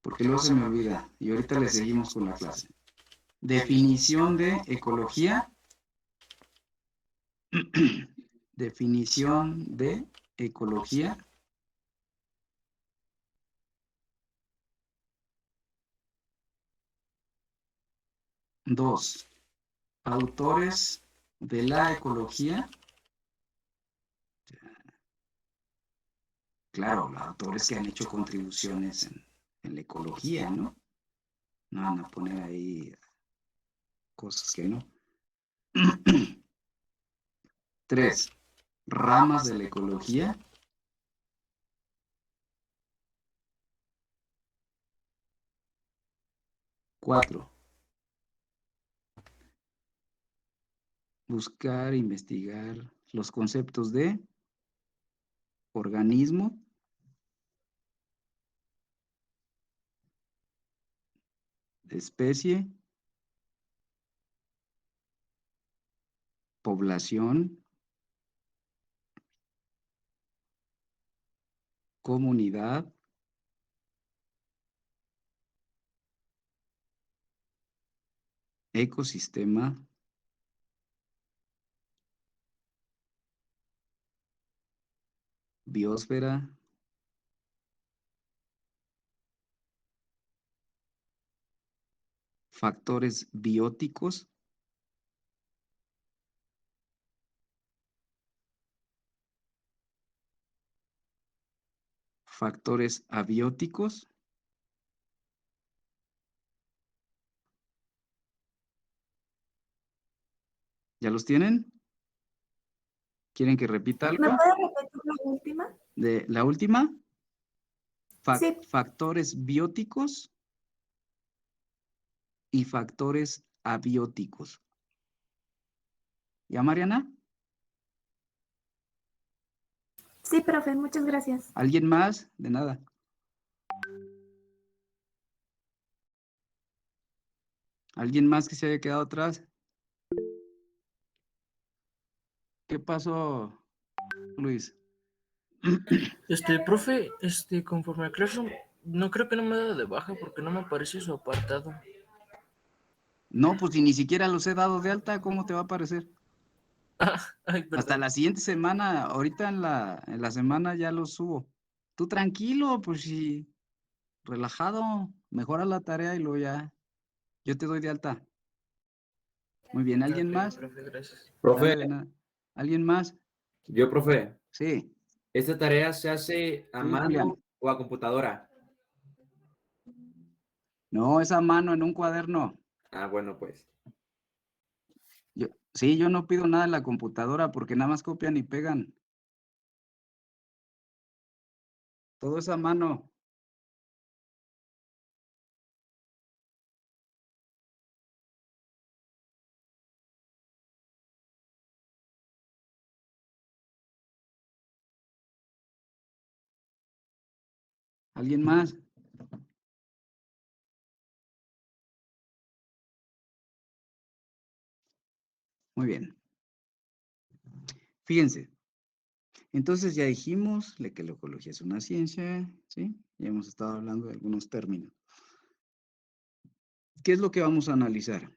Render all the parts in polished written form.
porque luego se me olvida. Y ahorita le seguimos con la clase. Definición de ecología. Definición de ecología. Dos, autores de la ecología. Claro, los autores que han hecho contribuciones en la ecología, ¿no? No van a poner ahí cosas que no. Tres, ramas de la ecología. Cuatro, buscar, investigar los conceptos de organismo, especie, población, comunidad, ecosistema, biosfera, factores bióticos, factores abióticos, ¿ya los tienen? ¿Quieren que repita algo? ¿Me puede repetir la última? De la última, Sí. factores bióticos y factores abióticos. ¿Ya, Mariana? Sí, profe, muchas gracias. ¿Alguien más? De nada. ¿Alguien más que se haya quedado atrás? ¿Qué pasó, Luis? Profe, conforme a Classroom, no creo que no me ha dado de baja porque no me aparece su apartado. No, pues si ni siquiera los he dado de alta, ¿cómo te va a aparecer? Ay, perdón. Hasta la siguiente semana, ahorita en la semana ya los subo. Tú tranquilo, pues sí, relajado, mejora la tarea y luego ya, yo te doy de alta. Muy bien, ¿alguien Ok, más? profe, gracias. Profe, Nada de nada. ¿Alguien más? yo, profe, Sí, ¿esta tarea se hace a tú, Julián. mano o a computadora? No, es a mano en un cuaderno. Ah, bueno, pues. Sí, yo no pido nada en la computadora porque nada más copian y pegan. Todo es a mano. ¿Alguien más? Muy bien. Fíjense. Entonces ya dijimos que la ecología es una ciencia, ¿sí? Ya hemos estado hablando de algunos términos. ¿Qué es lo que vamos a analizar?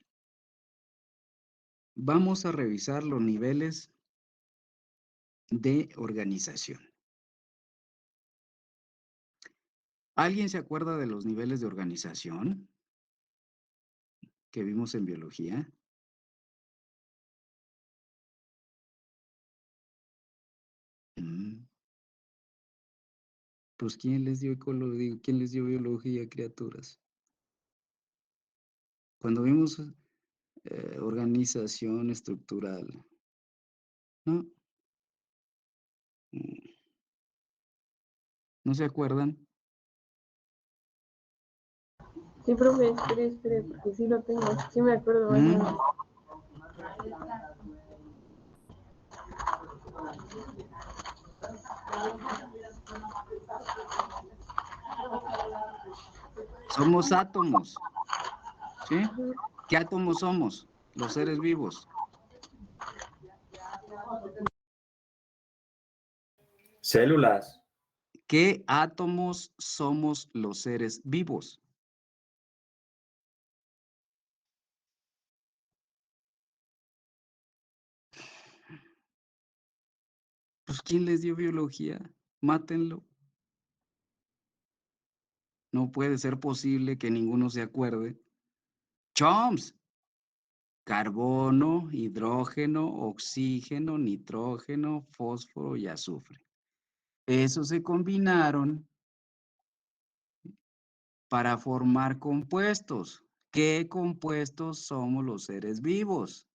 Vamos a revisar los niveles de organización. ¿Alguien se acuerda de los niveles de organización que vimos en biología? Pues ¿quién les dio quién les dio biología, criaturas? Cuando vimos organización estructural, ¿no? ¿No se acuerdan? Sí, profe, espere, porque sí lo tengo, sí me acuerdo más o menos. Somos átomos, ¿sí? ¿Qué átomos somos? Los seres vivos. Células. ¿Qué átomos somos los seres vivos? Pues, ¿quién les dio biología? Mátenlo. No puede ser posible que ninguno se acuerde. ¡Chomps! Carbono, hidrógeno, oxígeno, nitrógeno, fósforo y azufre. Esos se combinaron para formar compuestos. ¿Qué compuestos somos los seres vivos?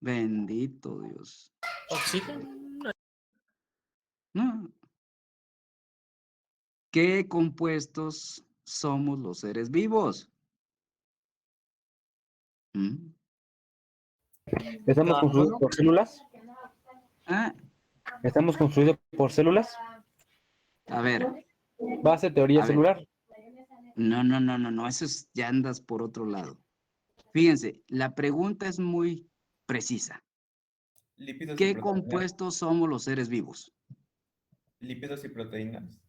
Bendito Dios. Oxígeno. No. ¿Qué compuestos somos los seres vivos? ¿Mm? ¿Estamos construidos por células? Ah, ¿Estamos construidos por células? a ver, Base teoría a ver. celular. No, eso es, ya andas por otro lado. Fíjense, la pregunta es muy precisa. Lípidos y ¿Qué proteínas. compuestos somos los seres vivos? Lípidos y proteínas.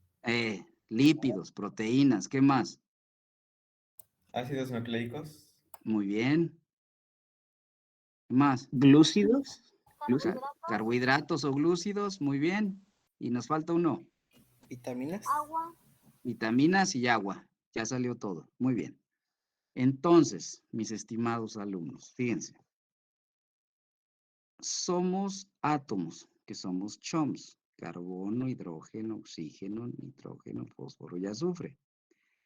Lípidos, proteínas, ¿qué más? Ácidos nucleicos. Muy bien. ¿Qué más? Glúcidos. Carbohidratos o glúcidos, muy bien. Y nos falta uno. Vitaminas. Vitaminas y agua. Ya salió todo. Muy bien. Entonces, mis estimados alumnos, fíjense. Somos átomos, que somos CHOMS. Carbono, hidrógeno, oxígeno, nitrógeno, fósforo y azufre.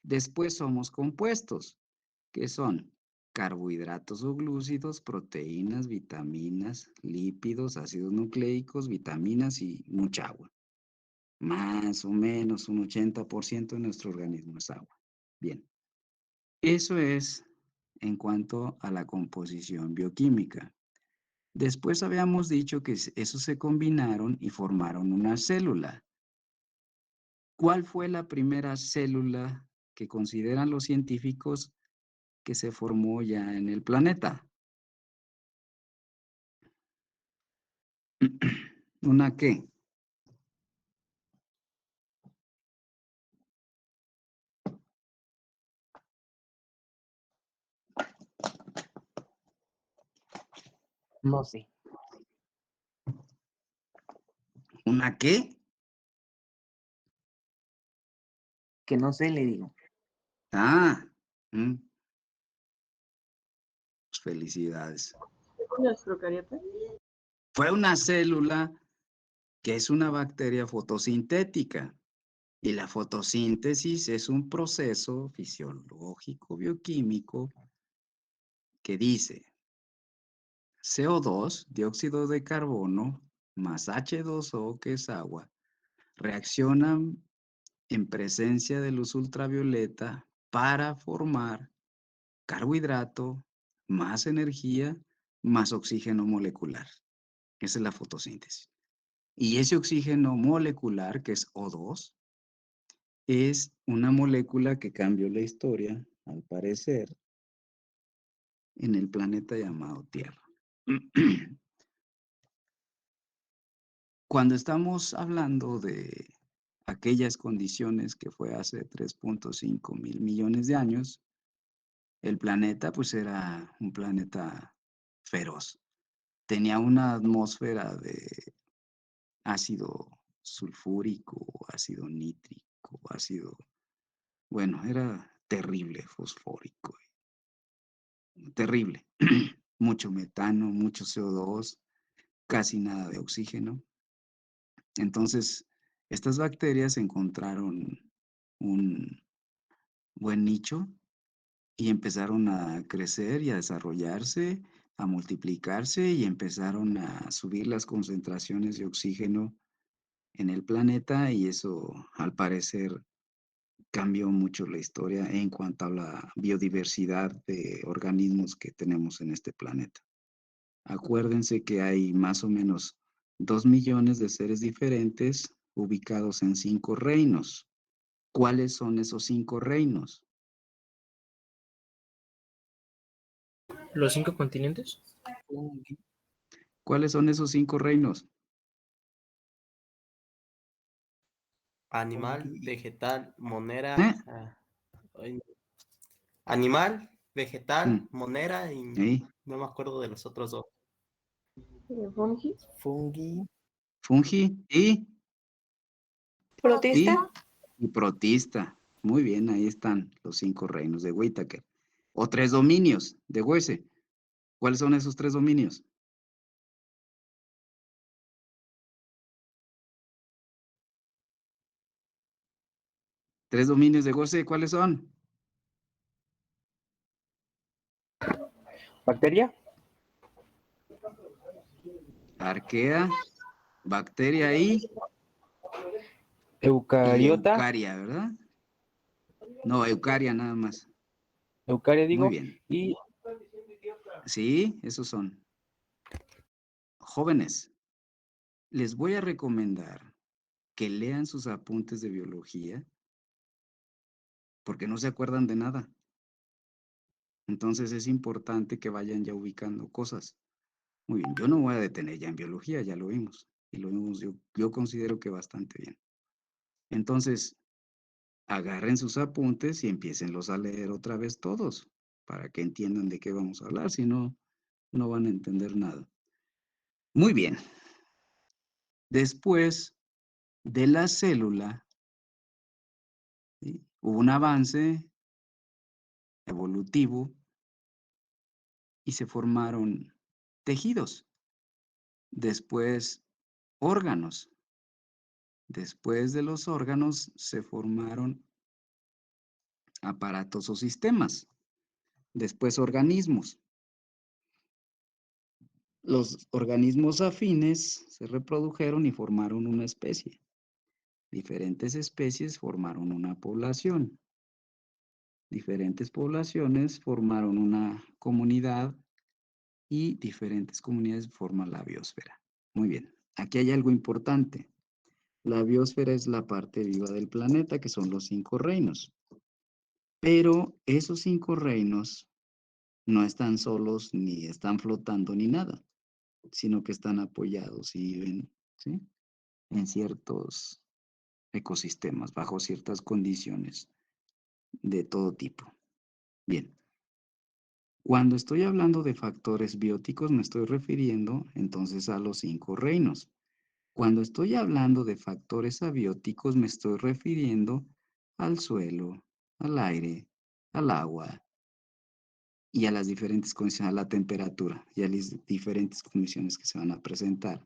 Después somos compuestos, que son carbohidratos o glúcidos, proteínas, vitaminas, lípidos, ácidos nucleicos, vitaminas y mucha agua. Más o menos un 80% de nuestro organismo es agua. Bien, eso es en cuanto a la composición bioquímica. Después habíamos dicho que esos se combinaron y formaron una célula. ¿Cuál fue la primera célula que consideran los científicos que se formó ya en el planeta? ¿Una qué? No sé. ¿Una qué? Que no sé, le digo. Ah, pues felicidades. ¿Los procariotas? Fue una célula que es una bacteria fotosintética. Y la fotosíntesis es un proceso fisiológico, bioquímico, que dice CO2, dióxido de carbono, más H2O, que es agua, reaccionan en presencia de luz ultravioleta para formar carbohidrato, más energía, más oxígeno molecular. Esa es la fotosíntesis. Y ese oxígeno molecular, que es O2, es una molécula que cambió la historia, al parecer, en el planeta llamado Tierra. Cuando estamos hablando de aquellas condiciones que fue hace 3.5 mil millones de años, el planeta pues era un planeta feroz. Tenía una atmósfera de ácido sulfúrico, ácido nítrico, bueno, era terrible, fosfórico, terrible. Mucho metano, mucho CO2, casi nada de oxígeno. Entonces, estas bacterias encontraron un buen nicho y empezaron a crecer y a desarrollarse, a multiplicarse y empezaron a subir las concentraciones de oxígeno en el planeta y eso, al parecer, cambió mucho la historia en cuanto a la biodiversidad de organismos que tenemos en este planeta. Acuérdense que hay más o menos 2 millones de seres diferentes ubicados en 5 reinos. ¿Cuáles son esos 5 reinos? ¿Los 5 continentes? ¿Cuáles son esos 5 reinos? Animal, vegetal, monera. ¿Eh? Ay, animal, vegetal, Mm, monera y ¿sí? no me acuerdo de los otros dos. Fungi. Fungi. Fungi ¿Protista? y protista. Muy bien, ahí están los 5 reinos de Whittaker. O 3 dominios de Wese. ¿Cuáles son esos 3 dominios? Tres dominios de Wese, ¿cuáles son? Bacteria, Arquea, bacteria y eucariota, eucaria, ¿verdad? No, eucaria nada más. eucaria Muy digo, bien. y Sí, esos son. Jóvenes, les voy a recomendar que lean sus apuntes de biología porque no se acuerdan de nada. Entonces es importante que vayan ya ubicando cosas. Muy bien, yo no voy a detener ya en biología, ya lo vimos. Y lo vimos yo considero que bastante bien. Entonces, agarren sus apuntes y empiecenlos a leer otra vez todos para que entiendan de qué vamos a hablar, si no, no van a entender nada. Muy bien. Después de la célula, ¿sí? Hubo un avance evolutivo y se formaron tejidos, después órganos. Después de los órganos se formaron aparatos o sistemas, después organismos. Los organismos afines se reprodujeron y formaron una especie. Diferentes especies formaron una población. Diferentes poblaciones formaron una comunidad y diferentes comunidades forman la biosfera. Muy bien, aquí hay algo importante. La biosfera es la parte viva del planeta, que son los 5 reinos. Pero esos 5 reinos no están solos, ni están flotando, ni nada, sino que están apoyados y viven, ¿sí?, en ciertos ecosistemas, bajo ciertas condiciones de todo tipo. Bien. Cuando estoy hablando de factores bióticos, me estoy refiriendo entonces a los 5 reinos. Cuando estoy hablando de factores abióticos, me estoy refiriendo al suelo, al aire, al agua y a las diferentes condiciones, a la temperatura y a las diferentes condiciones que se van a presentar.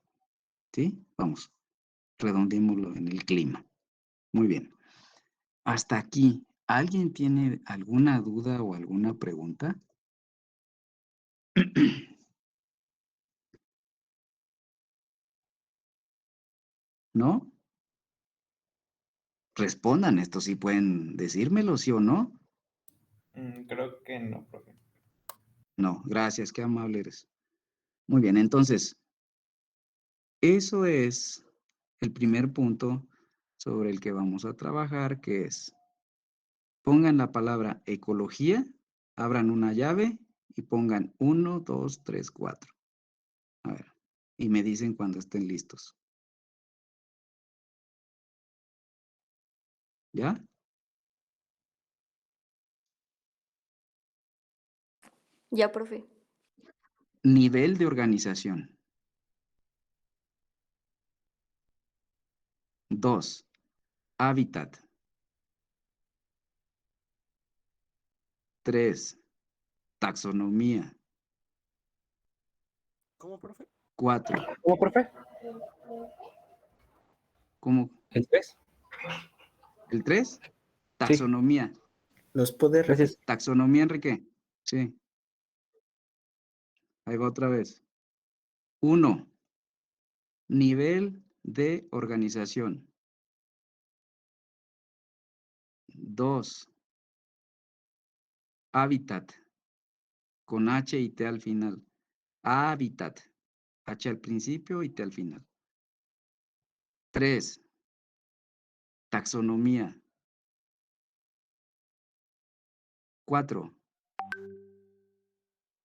¿Sí? Vamos, redondémoslo en el clima. Muy bien. Hasta aquí, ¿alguien tiene alguna duda o alguna pregunta? ¿No? Respondan esto, si pueden decírmelo, sí o no. Creo que no, profe. No, gracias, qué amable eres. Muy bien, entonces, eso es el primer punto sobre el que vamos a trabajar, que es, pongan la palabra ecología, abran una llave y pongan 1, 2, 3, 4. A ver, y me dicen cuando estén listos. ¿Ya? Ya, profe. Nivel de organización. 2. Hábitat. 3. Taxonomía. ¿Cómo, profe? 4. ¿cómo, profe? ¿Cómo? ¿El 3? ¿El 3? Sí, Taxonomía. ¿Los puede repetir? gracias. Taxonomía, Enrique. Sí. Ahí va otra vez. 1. Nivel de organización. 2. Hábitat. Con H y T al final. Hábitat. H al principio y T al final. 3. Taxonomía. 4.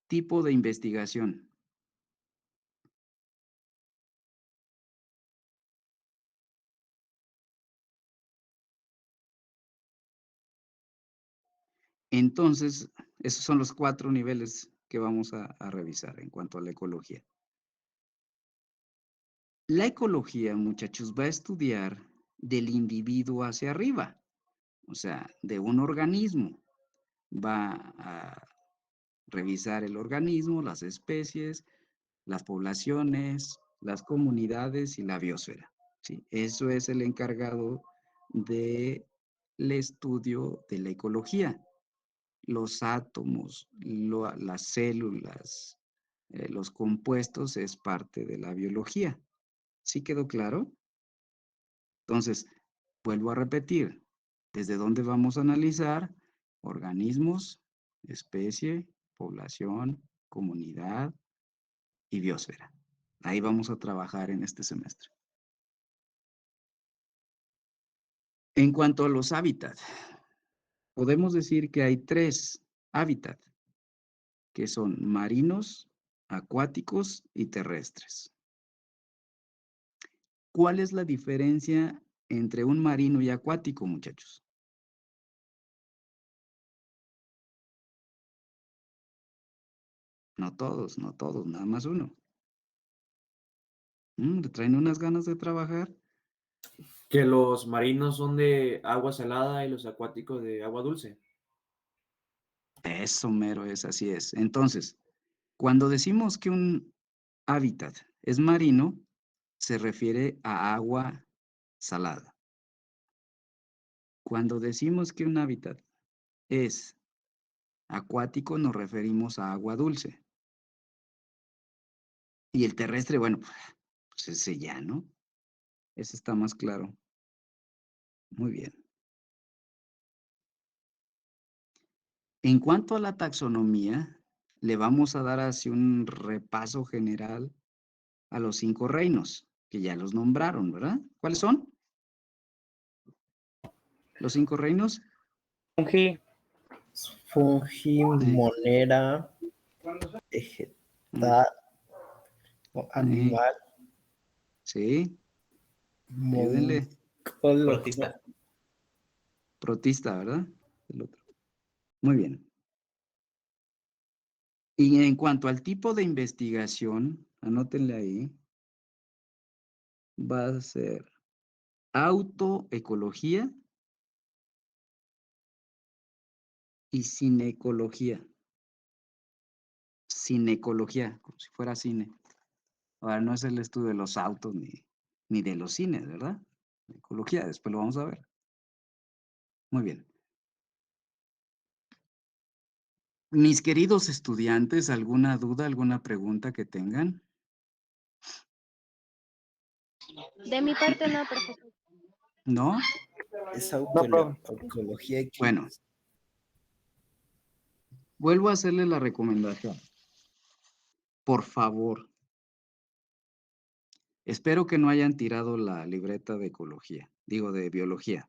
Tipo de investigación. Entonces, esos son los 4 niveles que vamos a revisar en cuanto a la ecología. La ecología, muchachos, va a estudiar del individuo hacia arriba, o sea, de un organismo. Va a revisar el organismo, las especies, las poblaciones, las comunidades y la biosfera. ¿Sí? Eso es el encargado del estudio de la ecología. Los átomos, las células, los compuestos es parte de la biología. ¿Sí quedó claro? Entonces, vuelvo a repetir, ¿desde dónde vamos a analizar? Organismos, especie, población, comunidad y biosfera. Ahí vamos a trabajar en este semestre. En cuanto a los hábitats, podemos decir que hay 3 hábitats, que son marinos, acuáticos y terrestres. ¿Cuál es la diferencia entre un marino y acuático, muchachos? No todos, nada más uno. ¿Le traen unas ganas de trabajar? Que los marinos son de agua salada y los acuáticos de agua dulce. Eso mero es, así es. Entonces, cuando decimos que un hábitat es marino, se refiere a agua salada. Cuando decimos que un hábitat es acuático, nos referimos a agua dulce. Y el terrestre, bueno, pues ese ya, ¿no? Ese está más claro. Muy bien. En cuanto a la taxonomía, le vamos a dar así un repaso general a los 5 reinos, que ya los nombraron, ¿verdad? ¿Cuáles son? Los 5 reinos. Fungi, Fungi, monera, vegetal, animal, Sí, ayúdenle. Protista. Protista, ¿verdad? El otro. Muy bien. Y en cuanto al tipo de investigación, anótenle ahí, va a ser autoecología y cinecología. Cinecología, como si fuera cine. Ahora, no es el estudio de los autos ni de los cines, ¿verdad? Ecología, después lo vamos a ver. Muy bien. Mis queridos estudiantes, ¿alguna duda, alguna pregunta que tengan? De mi parte no, profesor. ¿No? es No, profe. autoecología X. Bueno. Vuelvo a hacerle la recomendación. Por favor. Espero que no hayan tirado la libreta de ecología, digo de biología.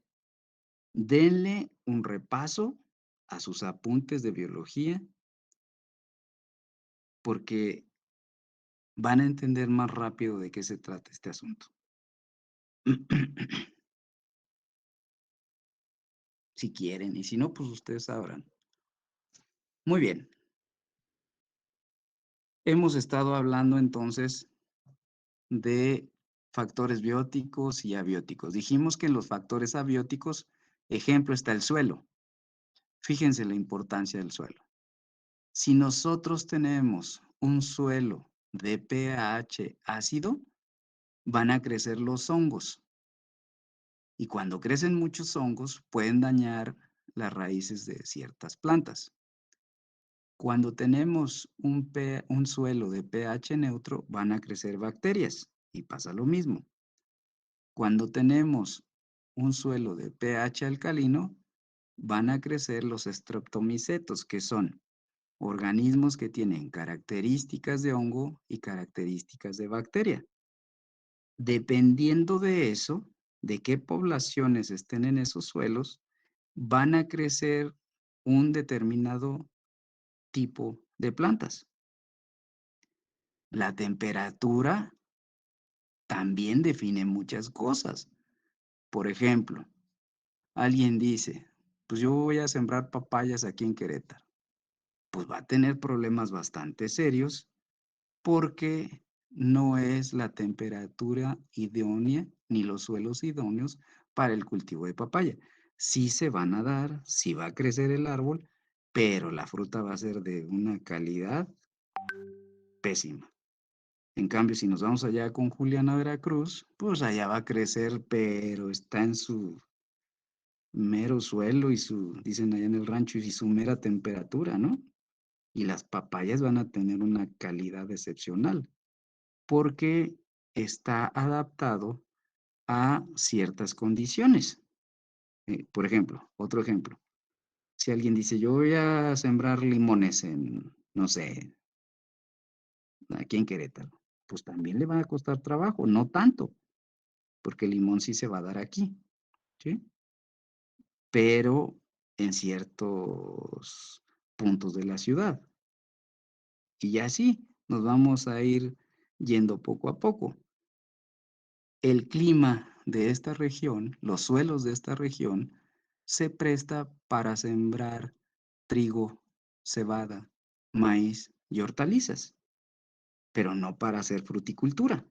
Denle un repaso a sus apuntes de biología porque van a entender más rápido de qué se trata este asunto. Si quieren, y si no, pues ustedes sabrán. Muy bien. Hemos estado hablando entonces de factores bióticos y abióticos. Dijimos que en los factores abióticos, ejemplo, está el suelo. Fíjense la importancia del suelo. Si nosotros tenemos un suelo de pH ácido, van a crecer los hongos. Y cuando crecen muchos hongos, pueden dañar las raíces de ciertas plantas. Cuando tenemos un suelo de pH neutro, van a crecer bacterias y pasa lo mismo. Cuando tenemos un suelo de pH alcalino, van a crecer los streptomicetos, que son organismos que tienen características de hongo y características de bacteria. Dependiendo de eso, de qué poblaciones estén en esos suelos, van a crecer un determinado tipo de plantas. La temperatura también define muchas cosas. Por ejemplo, alguien dice, pues yo voy a sembrar papayas aquí en Querétaro. Pues va a tener problemas bastante serios porque no es la temperatura idónea ni los suelos idóneos para el cultivo de papaya. Sí se van a dar, sí va a crecer el árbol, pero la fruta va a ser de una calidad pésima. En cambio, si nos vamos allá con Juliana, Veracruz, pues allá va a crecer, pero está en su mero suelo y dicen allá en el rancho, y su mera temperatura, ¿no? Y las papayas van a tener una calidad excepcional, porque está adaptado a ciertas condiciones. Por ejemplo, otro ejemplo, si alguien dice, yo voy a sembrar limones en, no sé, aquí en Querétaro, pues también le va a costar trabajo, no tanto, porque el limón sí se va a dar aquí, ¿sí? Pero en ciertos puntos de la ciudad. Y así nos vamos a ir yendo poco a poco. El clima de esta región, los suelos de esta región, se presta para sembrar trigo, cebada, maíz y hortalizas, pero no para hacer fruticultura.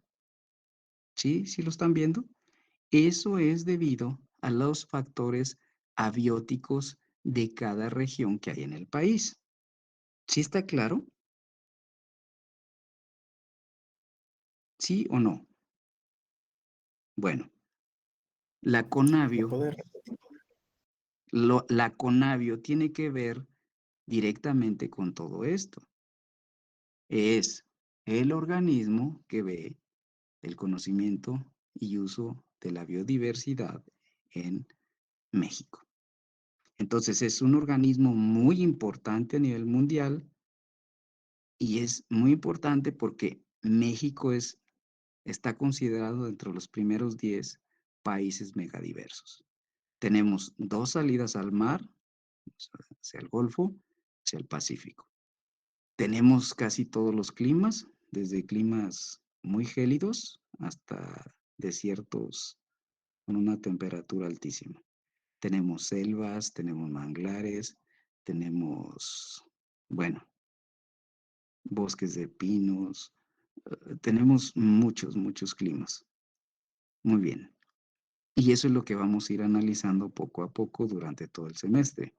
¿Sí? ¿Sí lo están viendo? Eso es debido a los factores abióticos de cada región que hay en el país. ¿Sí está claro? ¿Sí o no? Bueno, la ¿Me Conavio, puede repetir? la Conavio tiene que ver directamente con todo esto. Es el organismo que ve el conocimiento y uso de la biodiversidad en México. Entonces es un organismo muy importante a nivel mundial y es muy importante porque México está considerado dentro de los primeros 10 países megadiversos. Tenemos 2 salidas al mar, hacia el Golfo, hacia el Pacífico. Tenemos casi todos los climas, desde climas muy gélidos hasta desiertos con una temperatura altísima. Tenemos selvas, tenemos manglares, tenemos, bueno, bosques de pinos, tenemos muchos climas. Muy bien. Y eso es lo que vamos a ir analizando poco a poco durante todo el semestre.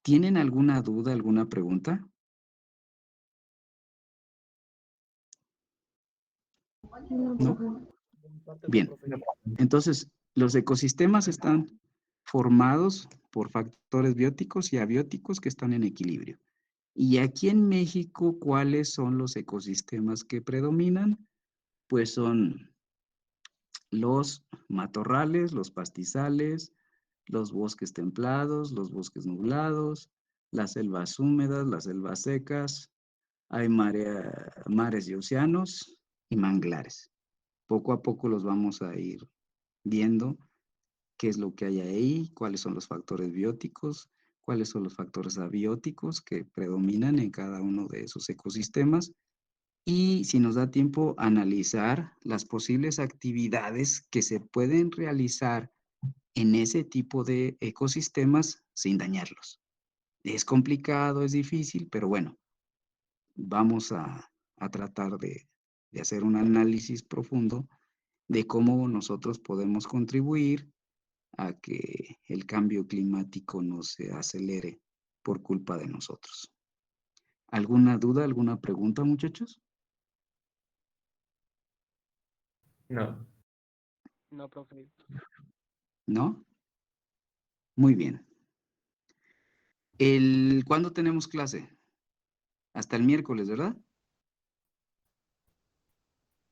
¿Tienen alguna duda, alguna pregunta? No, ¿No? profe. Bien. Entonces, los ecosistemas están formados por factores bióticos y abióticos que están en equilibrio. Y aquí en México, ¿cuáles son los ecosistemas que predominan? Pues son los matorrales, los pastizales, los bosques templados, los bosques nublados, las selvas húmedas, las selvas secas, hay mares y océanos y manglares. Poco a poco los vamos a ir viendo qué es lo que hay ahí, cuáles son los factores bióticos, cuáles son los factores abióticos que predominan en cada uno de esos ecosistemas y, si nos da tiempo, analizar las posibles actividades que se pueden realizar en ese tipo de ecosistemas sin dañarlos. Es complicado, es difícil, pero bueno, vamos a tratar de hacer un análisis profundo de cómo nosotros podemos contribuir a que el cambio climático no se acelere por culpa de nosotros. ¿Alguna duda, alguna pregunta, muchachos? No. No, profe. ¿No? Muy bien. ¿Cuándo tenemos clase? Hasta el miércoles, ¿verdad?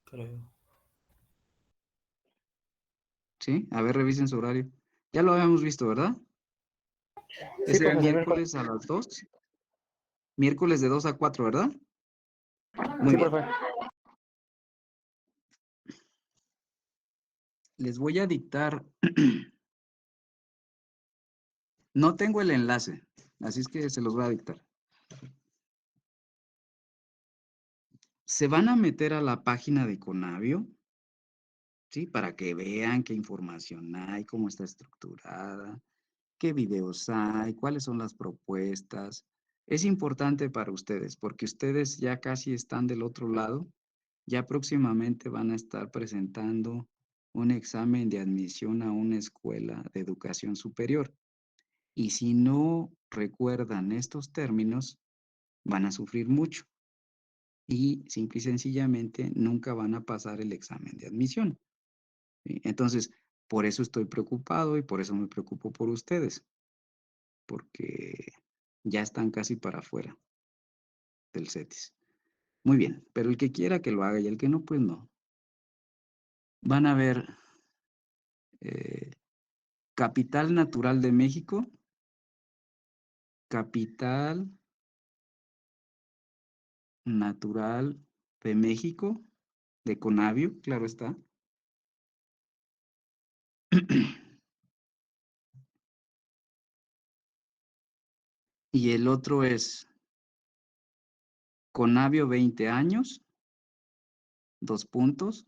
Creo. Sí, a ver, revisen su horario. Ya lo habíamos visto, ¿verdad? Sí, Es el profesor. miércoles a las 2. Miércoles de 2 a 4, ¿verdad? Muy Sí, bien. profe. Les voy a dictar. No tengo el enlace, así es que se los voy a dictar. Se van a meter a la página de Conavio, ¿sí? Para que vean qué información hay, cómo está estructurada. qué videos hay, cuáles son las propuestas. Es importante para ustedes porque ustedes ya casi están del otro lado. Ya próximamente van a estar presentando un examen de admisión a una escuela de educación superior. Y si no recuerdan estos términos, van a sufrir mucho y simple y sencillamente nunca van a pasar el examen de admisión. ¿Sí? Entonces, por eso estoy preocupado y por eso me preocupo por ustedes, porque ya están casi para afuera del CETIS. Muy bien, pero el que quiera que lo haga y el que no, pues no. Van a ver capital natural de México, capital natural de México, de Conavio, claro está. Y el otro es Conavio 20 años, 2 puntos,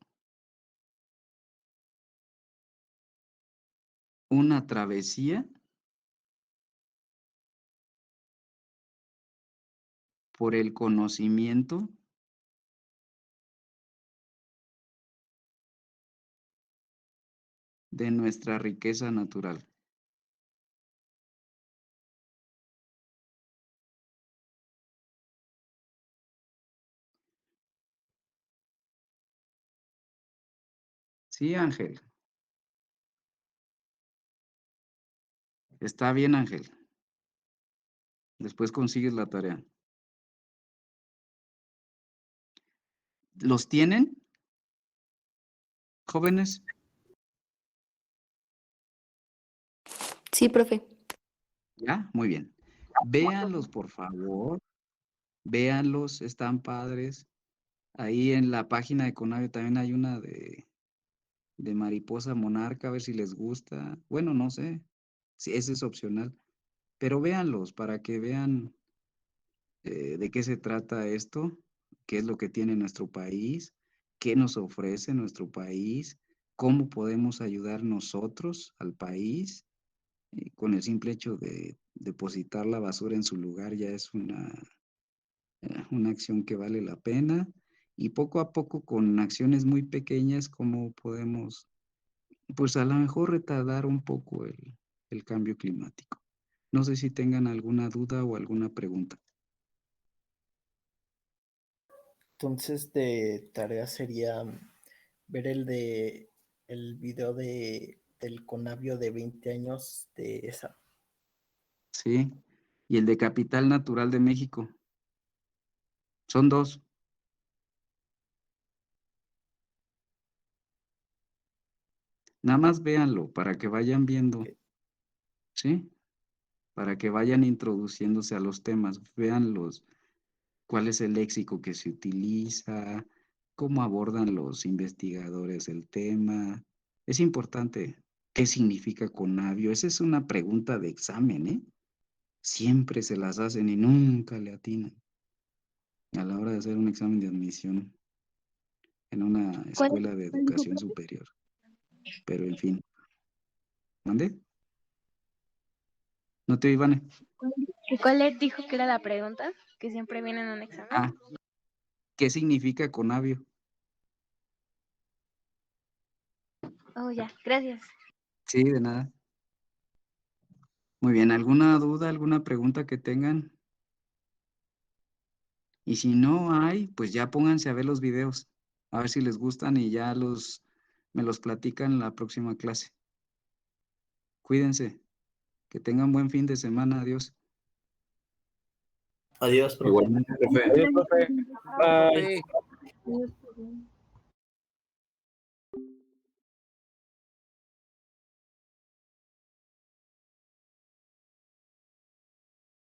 una travesía por el conocimiento de nuestra riqueza natural. Sí, Ángel. Está bien, Ángel. Después consigues la tarea. ¿Los tienen, jóvenes? Sí, profe. Ya, muy bien. Véanlos, por favor. Véanlos, están padres. Ahí en la página de Conavio también hay una de mariposa monarca, a ver si les gusta. Bueno, no sé, si ese es opcional. Pero véanlos para que vean de qué se trata esto, qué es lo que tiene nuestro país, qué nos ofrece nuestro país, cómo podemos ayudar nosotros al país. Con el simple hecho de depositar la basura en su lugar ya es una acción que vale la pena. Y poco a poco, con acciones muy pequeñas, cómo podemos, pues a lo mejor retardar un poco el cambio climático. No sé si tengan alguna duda o alguna pregunta. Entonces, de tarea sería ver el video del Conavio de 20 años de esa. Sí, y el de Capital Natural de México. Son 2. Nada más véanlo para que vayan viendo, ¿sí? Para que vayan introduciéndose a los temas. Véanlos, cuál es el léxico que se utiliza, cómo abordan los investigadores el tema. Es importante. ¿Qué significa Conavio? Esa es una pregunta de examen, ¿eh? Siempre se las hacen y nunca le atinan a la hora de hacer un examen de admisión en una escuela de ¿Cuál dijo, educación profe? superior. Pero en fin. ¿Mande? ¿No te oí, Vane? ¿Cuál dijo que era la pregunta? Que siempre viene en un examen. Ah, ¿qué significa Conavio? Oh, ya, gracias. Sí, de nada. Muy bien, ¿alguna duda, alguna pregunta que tengan? Y si no hay, pues ya pónganse a ver los videos, a ver si les gustan y ya me los platican en la próxima clase. Cuídense, que tengan buen fin de semana, adiós. Adiós, profe. Igualmente, profe. Adiós, profe. Bye. Profe. Dios, perdón.